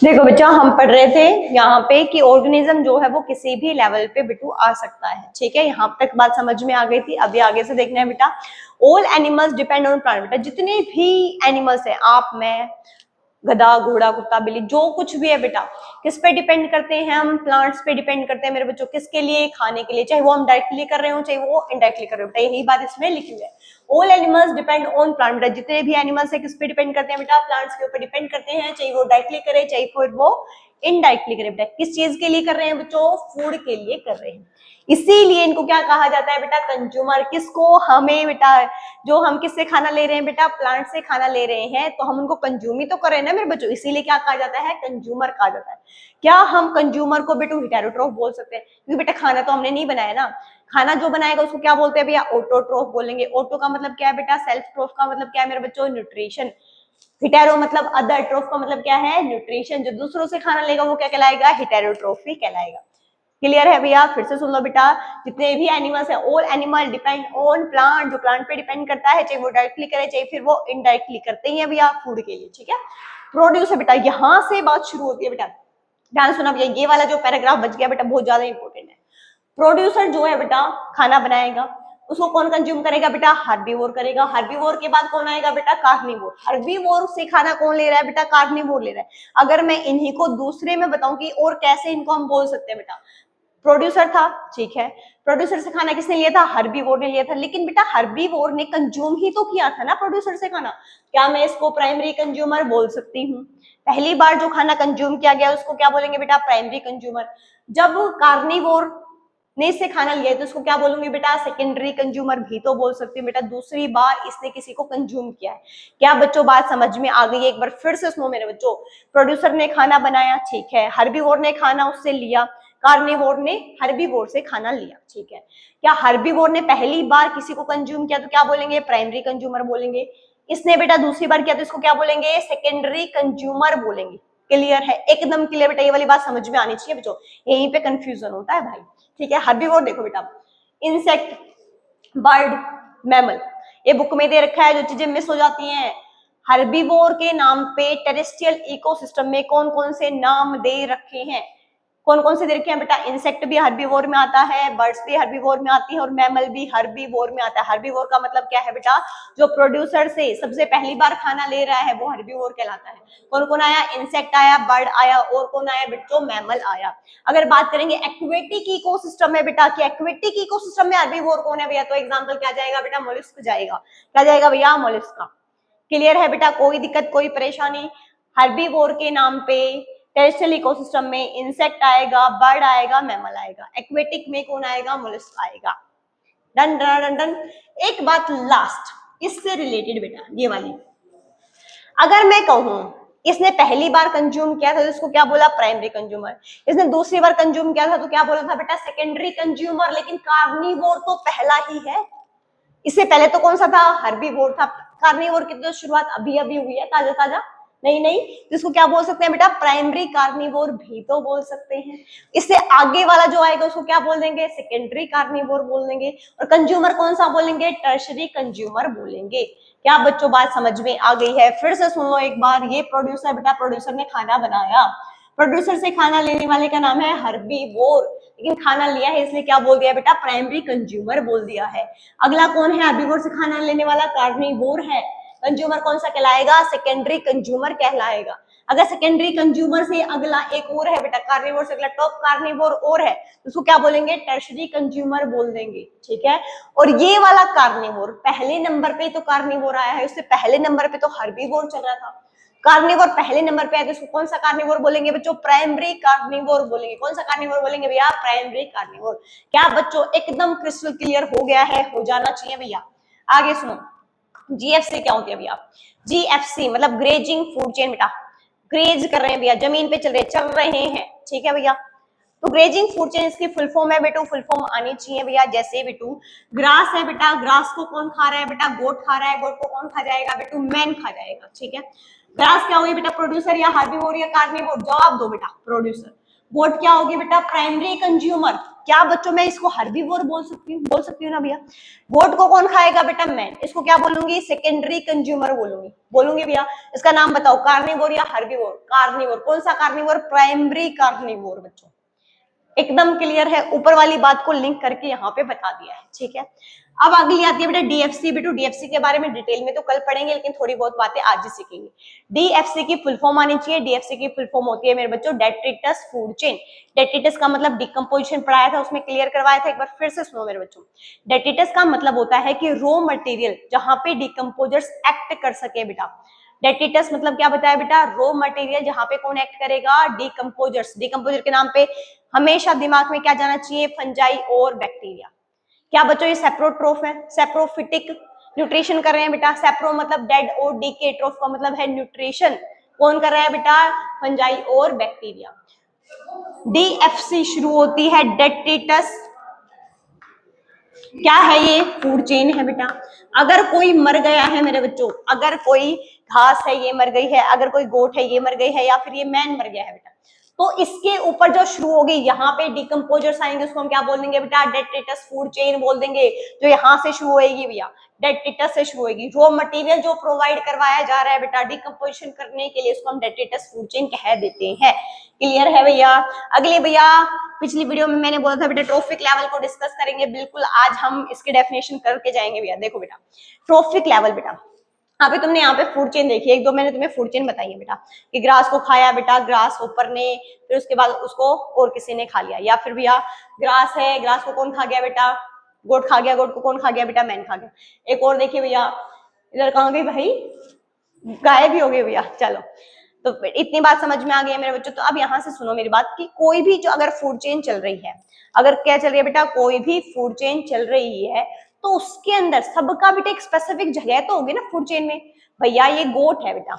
देखो बच्चा, हम पढ़ रहे थे यहाँ पे कि ऑर्गेनिज्म जो है वो किसी भी लेवल पे बिटू आ सकता है। ठीक है, यहाँ तक बात समझ में आ गई थी। अभी आगे से देखना है बेटा, all animals depend on plant. बेटा जितने भी एनिमल्स हैं, आप, मैं, गधा, घोड़ा, कुत्ता, बिल्ली, जो कुछ भी है बेटा, किस पे डिपेंड करते हैं हम? प्लांट्स पे डिपेंड करते हैं मेरे बच्चों। किसके लिए? खाने के लिए, चाहे वो हम डायरेक्टली कर रहे हो चाहे वो इनडायरेक्टली कर रहे हो। बेटा यही बात इसमें लिखी हुई है, all animals depend on plant. बेटा जितने भी एनिमल्स है किस पे डिपेंड करते हैं बेटा? प्लांट्स के ऊपर डिपेंड करते हैं, चाहे वो डायरेक्टली करे चाहे फिर वो इनडायरेक्टली करे। बेटा किस चीज के लिए कर रहे हैं बच्चों? फूड के लिए कर रहे हैं। इसीलिए इनको क्या कहा जाता है बेटा? कंज्यूमर। किसको? हमें बेटा। जो हम किससे खाना ले रहे हैं बेटा? प्लांट से खाना ले रहे हैं, तो हम उनको कंज्यूम ही तो कर रहे हैं ना मेरे बच्चों। इसीलिए क्या कहा जाता है? कंज्यूमर कहा जाता है। क्या हम कंज्यूमर को बेटू हेटेरोट्रोफ बोल सकते हैं? क्योंकि बेटा खाना तो हमने नहीं बनाया ना। खाना जो बनाएगा उसको क्या बोलते हैं भैया? ऑटोट्रोफ बोलेंगे। ऑटो का मतलब क्या है बेटा? सेल्फ। ट्रोफ का मतलब क्या है मेरे बच्चों? न्यूट्रिशन। हिटेरो मतलब अदर। ट्रोफ का मतलब क्या है? न्यूट्रिशन। जो दूसरों से खाना लेगा वो क्या कहलाएगा? हिटेरोट्रोफी कहलाएगा। क्लियर है भैया? फिर से सुन लो बेटा, जितने भी एनिमल्स है, all animal depend on plant. जो प्लांट पे डिपेंड करता है, चाहे वो डायरेक्टली करे चाहे फिर वो इनडायरेक्टली करते ही है भैया फूड के लिए। ठीक है, प्रोड्यूस है बेटा, यहाँ से बात शुरू होती है बेटा। ध्यान सुना भैया, ये वाला जो पैराग्राफ बच गया बेटा बहुत ज्यादा इंपॉर्टेंट है। प्रोड्यूसर जो है बेटा खाना बनाएगा, उसको कौन कंज्यूम करेगा बेटा? हर्बीवोर करेगा। हर्बीवोर के बाद कौन आएगा बेटा? कार्निवोर। हर्बीवोर से खाना कौन ले रहा है बेटा? कार्निवोर ले रहा है। अगर मैं इन्हीं को दूसरे में बताऊं कि और कैसे इनको हम बोल सकते हैं बेटा, प्रोड्यूसर था, ठीक है, प्रोड्यूसर से खाना किसने लिया था? हर्बीवोर ने लिया था। लेकिन बेटा हर्बीवोर ने कंज्यूम ही तो किया था ना प्रोड्यूसर से खाना। क्या मैं इसको प्राइमरी कंज्यूमर बोल सकती हूँ? पहली बार जो खाना कंज्यूम किया गया उसको क्या बोलेंगे बेटा? Primary consumer. जब कार्निवोर ने इससे खाना लिया है तो उसको क्या बोलूंगी बेटा? सेकेंडरी कंज्यूमर भी तो बोल सकती हूँ बेटा। दूसरी बार इसने किसी को कंज्यूम किया है। क्या बच्चों बात समझ में आ गई? एक बार फिर से सुनो मेरे बच्चों, प्रोड्यूसर ने खाना बनाया, ठीक है, हर्बीवोर ने खाना उससे लिया, कार्निवोर ने हर्बीवोर से खाना लिया। ठीक है, क्या हर्बीवोर ने पहली बार किसी को कंज्यूम किया तो क्या बोलेंगे? प्राइमरी कंज्यूमर बोलेंगे। इसने बेटा दूसरी बार किया तो इसको क्या बोलेंगे? सेकेंडरी कंज्यूमर बोलेंगे। क्लियर है? एकदम क्लियर बेटा, ये वाली बात समझ में आनी चाहिए बच्चों, यहीं पे कंफ्यूजन होता है भाई। ठीक है, हर्बीवोर देखो बेटा, इंसेक्ट, बर्ड, मैमल, ये बुक में दे रखा है। जो चीजें मिस हो जाती हैं, हर्बीवोर के नाम पे टेरेस्ट्रियल इकोसिस्टम में कौन कौन से नाम दे रखे हैं? कौन कौन से दे रखे हैं बेटा? इंसेक्ट भी हर्बीवोर में आता है, बर्ड्स भी हर्बीवोर में आती है और मैमल भी हर्बीवोर में आता है। हर्बीवोर का मतलब क्या है बेटा? जो प्रोड्यूसर से सबसे पहली बार खाना ले रहा है वो हर्बीवोर कहलाता है। कौन कौन आया? इंसेक्ट आया, बर्ड आया और कौन आया बच्चों? मैमल आया। अगर बात करेंगे एक्वेटिक इकोसिस्टम में बेटा कि एक्वेटिक इकोसिस्टम में हर्बीवोर कौन है भैया, तो एग्जांपल क्या जाएगा बेटा? मोलस्क जाएगा। क्या जाएगा भैया? मोलस्क। क्लियर है बेटा? कोई दिक्कत कोई परेशानी? हर्बीवोर के नाम पे टेरेस्ट्रियल इकोसिस्टम में इंसेक्ट आएगा, बर्ड आएगा, मैमल आएगा। एक्वेटिक में कौन आएगा? मोलस्क आएगा। Done done done done. एक बात लास्ट इससे रिलेटेड बेटा, ये वाली, अगर मैं कहूं इसने पहली बार कंज्यूम किया था तो इसको क्या बोला? Primary consumer. इसने दूसरी बार कंज्यूम किया था तो क्या बोला था बेटा? Secondary consumer. लेकिन कार्निवोर तो पहला ही है। इससे पहले तो कौन सा था? हर्बीवोर था। कार्निवोर की तो शुरुआत अभी अभी हुई है, ताजा ताजा। नहीं नहीं, तो इसको क्या बोल सकते हैं बेटा? प्राइमरी कार्निवोर भी तो बोल सकते हैं। इससे आगे वाला जो आएगा उसको क्या बोल देंगे? सेकेंडरी कार्निवोर बोल देंगे। और कंज्यूमर कौन सा बोलेंगे? टर्शरी कंज्यूमर बोलेंगे। क्या बच्चों बात समझ में आ गई है? फिर से सुन लो एक बार, ये प्रोड्यूसर बेटा, प्रोड्यूसर ने खाना बनाया, प्रोड्यूसर से खाना लेने वाले का नाम है हर्बीवोर, लेकिन खाना लिया है इसलिए क्या बोल दिया बेटा? प्राइमरी कंज्यूमर बोल दिया है। अगला कौन है? हर्बीवोर से खाना लेने वाला? कार्निवोर है। कंज्यूमर कौन सा कहलाएगा? सेकेंडरी कंज्यूमर कहलाएगा। अगर सेकेंडरी कंज्यूमर से अगला एक और है बेटा, कार्निवोर से अगला टॉप कार्निवोर और है, तो उसको क्या बोलेंगे? टर्शरी कंज्यूमर बोल देंगे। ठीक है, और ये वाला कार्निवोर पहले नंबर पे तो कार्निवोर आया है, उससे पहले नंबर पे तो हर्बीवोर चल रहा था। कार्निवोर पहले नंबर पे आया तो इसको कौन सा कार्निवोर बोलेंगे बच्चों? प्राइमरी कार्निवोर बोलेंगे। कौन सा कार्निवोर बोलेंगे भैया? Primary carnivore. क्या बच्चों एकदम क्रिस्टल क्लियर हो गया है? हो जाना चाहिए भैया। आगे सुनो, जीएफसी क्या होती है भैया? जीएफसी मतलब ग्रेजिंग फूड चेन बेटा। ग्रेज कर रहे हैं भैया, जमीन पे चल रहे हैं। ठीक है भैया, तो ग्रेजिंग फूड चेन इसकी फुल फॉर्म है बेटू, फुल फॉर्म आनी चाहिए भैया। जैसे बेटू ग्रास है बेटा, ग्रास को कौन खा रहा है बेटा? गोट खा रहा है। गोट को कौन खा जाएगा बेटू? मैन खा जाएगा। ठीक है, ग्रास क्या हुई बेटा? प्रोड्यूसर या हार्बीवोर या कार्निवोर? जवाब दो बेटा, प्रोड्यूसर। गोट क्या होगी बेटा, प्राइमरी कंज्यूमर। क्या बच्चों मैं इसको हर्बीवोर बोल सकती हूँ ना भैया। गोट को कौन खाएगा बेटा, मैं। इसको क्या बोलूंगी, सेकेंडरी कंज्यूमर बोलूंगी भैया। इसका नाम बताओ, कार्निवोर या हर्बीवोर। कार्निवोर। कौन सा कार्निवोर, प्राइमरी कार्निवोर बच्चों। एकदम क्लियर है, ऊपर वाली बात को लिंक करके यहाँ पे बता दिया है, ठीक है। अब अगली आती है बेटा डीएफसी। बेटू डीएफसी के बारे में डिटेल में तो कल पढ़ेंगे, लेकिन थोड़ी बहुत बातें आज ही सीखेंगे। डीएफसी की फुल फॉर्म आनी चाहिए। डीएफसी की फुल फॉर्म होती है मेरे बच्चों डेट्रिटस फूड चेन। डेट्रिटस का मतलब डिकम्पोजिशन पढ़ाया था, उसमें क्लियर करवाया था, एक बार फिर से सुनो मेरे बच्चों। डेट्रिटस का मतलब होता है कि रॉ मटेरियल जहां पे डिकम्पोजर्स एक्ट कर सके बेटा। डेट्रिटस मतलब क्या बताया बेटा, रॉ मटेरियल जहां पे कौन एक्ट करेगा, डिकम्पोजर्स। डिकम्पोजर के नाम पे हमेशा दिमाग में क्या जाना चाहिए, फंजाई और बैक्टीरिया। क्या बच्चों ये सेप्रोट्रोफ है, सेप्रोफिटिक न्यूट्रिशन कर रहे हैं बेटा। सेप्रो मतलब डेड और डीके, ट्रोफ का मतलब है न्यूट्रिशन। कौन कर रहा है बेटा, फंजाई और बैक्टीरिया। डीएफसी शुरू होती है डेट्रिटस। क्या है ये, फूड चेन है बेटा। अगर कोई मर गया है मेरे बच्चों, अगर कोई घास है ये मर गई है, अगर कोई गोट है ये मर गई है, या फिर ये मैन मर गया है बेटा, तो इसके ऊपर जो शुरू होगी यहाँ पे डिकम्पोजर्स आएंगे, उसको हम क्या बोल देंगे बेटा, डेट्रिटस फूड चेन बोल देंगे। जो यहाँ से शुरू होगी भैया, डेट्रिटस से शुरू होगी। रॉ मटेरियल जो प्रोवाइड करवाया जा रहा है बेटा डिकम्पोजिशन करने के लिए, उसको हम डेट्रिटस फूड चेन कह देते हैं। क्लियर है भैया। अगले भैया, पिछली वीडियो में मैंने बोला था बेटा ट्रोफिक लेवल को डिस्कस करेंगे, बिल्कुल आज हम इसकी डेफिनेशन करके जाएंगे भैया। देखो बेटा ट्रोफिक लेवल बेटा, अभी तुमने यहाँ पे फूड चेन देखी है, एक दो मैंने तुम्हें फूड चेन बताई है बेटा, कि ग्रास को खाया बेटा, ग्रास ऊपर ने, फिर उसके बाद उसको और किसी ने खा लिया। या फिर भैया ग्रास है, ग्रास को कौन खा गया बेटा, गोट खा गया, गोट को कौन खा गया बेटा, मैन खा गया। एक और देखिए भैया, इधर कहाँ गई भाई, गायब भी हो गई भैया। चलो तो इतनी बात समझ में आ गई है मेरे बच्चों। तो अब यहाँ से सुनो मेरी बात, कि कोई भी जो अगर फूड चेन चल रही है, अगर क्या चल रही है बेटा, कोई भी फूड चेन चल रही है, तो उसके अंदर सबका बेटा एक स्पेसिफिक जगह तो होगी ना फूड चेन में। भैया ये गोट है बेटा,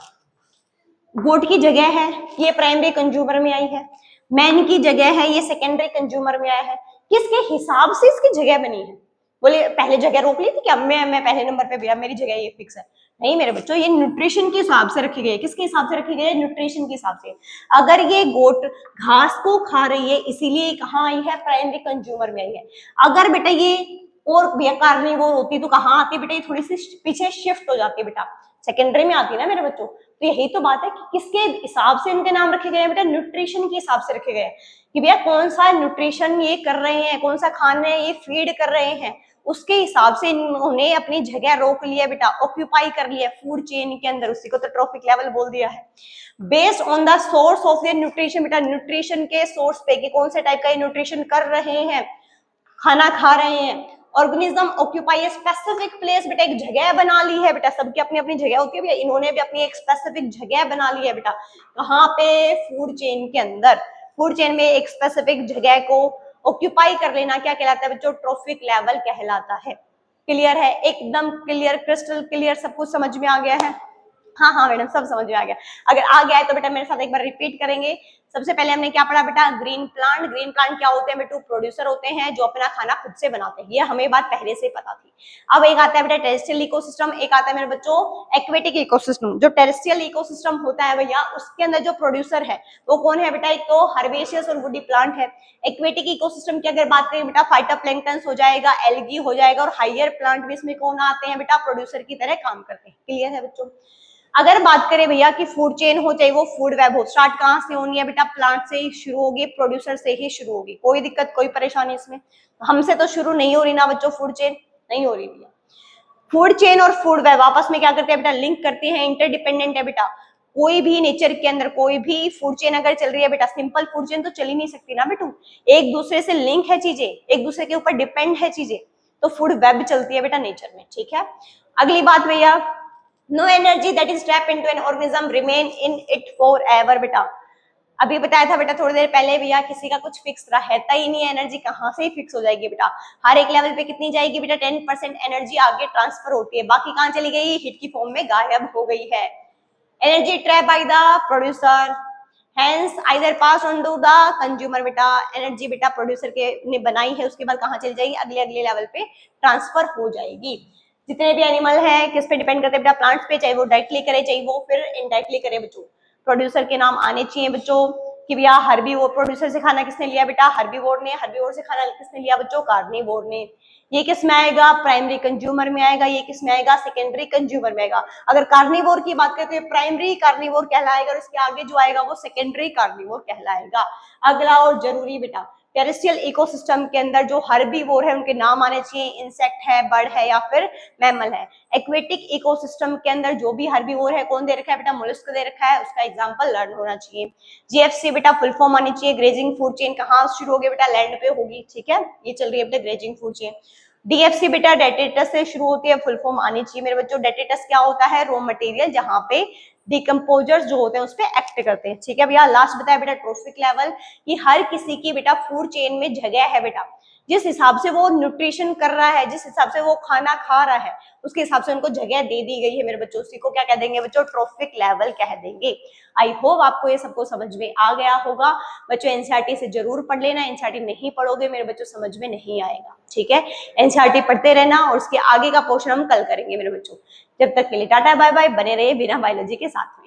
गोट की जगह है, ये प्राइमरी कंज्यूमर में आई है। मैन की जगह है, ये सेकेंडरी कंज्यूमर में आया है। किसके हिसाब से इसकी जगह बनी है, बोले पहले जगह रोक ली थी क्या, मैं पहले नंबर पे भैया मेरी जगह ये फिक्स है। नहीं मेरे बच्चों, ये न्यूट्रिशन के हिसाब से रखी गई है। किसके हिसाब से रखी गई है, न्यूट्रिशन के हिसाब से। अगर ये गोट घास को खा रही है, इसीलिए कहाँ आई है, प्राइमरी कंज्यूमर में आई है। अगर बेटा ये और भैया कार्निवोर होती तो कहाँ आती बेटा, ये थोड़ी सी पीछे शिफ्ट हो जाती बेटा, सेकेंडरी में आती है ना मेरे बच्चों। तो यही तो बात है कि किसके हिसाब से इनके नाम रखे गए हैं बेटा, न्यूट्रिशन के हिसाब से रखे गए हैं, कि भैया कौन सा न्यूट्रिशन ये कर रहे हैं, कौन सा खाने ये फीड कर रहे हैं, उसके हिसाब से इन्होंने अपनी जगह रोक लिया बेटा, ऑक्यूपाई कर लिया फूड चेन के अंदर। उसी को तो ट्रॉफिक लेवल बोल दिया है। Based on the source of the nutrition बेटा, न्यूट्रिशन के सोर्स पे कि कौन से टाइप का न्यूट्रिशन कर रहे हैं, खाना खा रहे हैं। ऑर्गेनिज्म ऑक्यूपाई स्पेसिफिक प्लेस बेटा, एक जगह बना ली है बेटा, सबकी अपनी अपनी जगह होती है भैया, इन्होंने भी अपनी एक स्पेसिफिक जगह बना ली है बेटा। कहाँ पे, फूड चेन के अंदर। फूड चेन में एक स्पेसिफिक जगह को ऑक्यूपाई कर लेना क्या कहलाता है बच्चों, ट्रॉफिक लेवल कहलाता है। क्लियर है, एकदम क्लियर, क्रिस्टल क्लियर, सब कुछ समझ में आ गया है। हाँ हाँ मैडम सब समझ में आ गया। अगर आ गया है तो बेटा मेरे साथ एक बार रिपीट करेंगे। सबसे पहले हमने क्या पढ़ा बेटा, ग्रीन प्लांट। ग्रीन प्लांट क्या होते हैं बेटू, प्रोड्यूसर होते हैं जो अपना खाना खुद से बनाते हैं, ये हमें बात पहले से पता थी। अब एक आता है बेटा टेरेस्ट्रियल इकोसिस्टम, एक आता है मेरे बच्चों एक्वेटिक इकोसिस्टम। जो टेरेस्ट्रियल इकोसिस्टम होता है भैया, उसके अंदर जो प्रोड्यूसर है वो कौन है बेटा, एक तो हर्बेशियस और वुडी प्लांट है। एक्वेटिक इकोसिस्टम की अगर बात करें बेटा, फाइटोप्लैंक्टन हो जाएगा, एल्गी हो जाएगा, और हायर प्लांट भी इसमें कौन आते हैं बेटा, प्रोड्यूसर की तरह काम करते हैं। क्लियर है बच्चों। अगर बात करें भैया कि फूड चेन हो चाहे वो फूड वेब हो, स्टार्ट कहाँ से होनी है बेटा, प्लांट से ही शुरू होगी, प्रोड्यूसर से ही शुरू होगी। कोई दिक्कत कोई परेशानी इसमें, हमसे तो शुरू नहीं हो रही ना बच्चों, फूड चेन नहीं हो रही भैया। फूड चेन और फूड वेब आपस में क्या करते हैं बेटा, लिंक करते हैं, इंटरडिपेंडेंट है बेटा। कोई भी नेचर के अंदर कोई भी फूड चेन अगर चल रही है बेटा, सिंपल फूड चेन तो चल ही नहीं सकती ना बेटू, एक दूसरे से लिंक है चीजें, एक दूसरे के ऊपर डिपेंड है चीजें, तो फूड वेब चलती है बेटा नेचर में। ठीक है, अगली बात भैया, no energy that is trap into an organism remain in it for ever बेटा। अभी बताया था बेटा थोड़ी देर पहले भैया, किसी का कुछ फिक्स रहता ही नहीं है, एनर्जी कहाँ से ही फिक्स हो जाएगी बेटा। हर एक लेवल पे कितनी जाएगी बेटा, 10% एनर्जी आगे ट्रांसफर होती है, बाकी कहाँ चली गई, हीट की फॉर्म में गायब हो गई है। Energy trap by the producer, hence either pass on to the consumer बेटा। एनर्जी बेटा प्रोड्यूसर के ने बनाई है, उसके बाद कहाँ चली जाएगी, अगले अगले लेवल पे ट्रांसफर हो जाएगी। जितने भी एनिमल है किस पे डिपेंड करते हैं बेटा, प्लांट्स पे, चाहे वो डायरेक्टली करे चाहे वो फिर इनडायरेक्टली करे बच्चों। प्रोड्यूसर के नाम आने चाहिए बच्चों। कि भैया हर्बीवोर प्रोड्यूसर से खाना किसने लिया बेटा, हर्बीवोर ने। हर्बीवोर से खाना किसने लिया बच्चों, कार्निवोर ने। ये किस में आएगा, प्राइमरी कंज्यूमर में आएगा। ये किस में आएगा, सेकेंडरी कंज्यूमर में आएगा। अगर कार्निवोर की बात करते हैं प्राइमरी कार्निवोर कहलाएगा और इसके आगे जो आएगा वो सेकेंडरी कार्निवोर कहलाएगा। अगला और जरूरी बेटा, टेरेस्ट्रियल इकोसिस्टम के अंदर जो हर्बीवोर है उनके नाम आने चाहिए, इंसेक्ट है, बर्ड है या फिर मैमल है। एक्वेटिक इकोसिस्टम के अंदर जो भी हर्बीवोर है कौन दे रखा है बेटा, मोलस्क दे रखा है, उसका एग्जांपल लर्न होना चाहिए। जीएफसी बेटा फुल फॉर्म आनी चाहिए, ग्रेजिंग फूड चेन कहाँ शुरू होगी बेटा, लैंड पे होगी, ठीक है, ये चल रही है बेटा ग्रेजिंग फूड चेन। डीएफसी बेटा डेट्रिटस से शुरू होती है, फुल फॉर्म आनी चाहिए मेरे बच्चों। डेट्रिटस क्या होता है, रॉ मटेरियल जहां पे डिकम्पोजर्स जो होते हैं उस पर एक्ट करते हैं, ठीक है भैया। लास्ट बताया बेटा ट्रोफिक लेवल, कि हर किसी की बेटा फूड चेन में जगह है बेटा, जिस हिसाब से वो न्यूट्रिशन कर रहा है, जिस हिसाब से वो खाना खा रहा है, उसके हिसाब से उनको जगह दे दी गई है मेरे बच्चों। उसी को क्या कह देंगे बच्चों, ट्रोफिक लेवल कह देंगे। आई होप आपको ये सबको समझ में आ गया होगा बच्चों। एनसीईआरटी से जरूर पढ़ लेना, एनसीईआरटी नहीं पढ़ोगे मेरे बच्चों समझ में नहीं आएगा, ठीक है। एनसीईआरटी पढ़ते रहना और उसके आगे का पोर्शन हम कल करेंगे मेरे बच्चों। जब तक के लिए टाटा बाय बाय, बने रहिए बिना बायोलॉजी के साथ।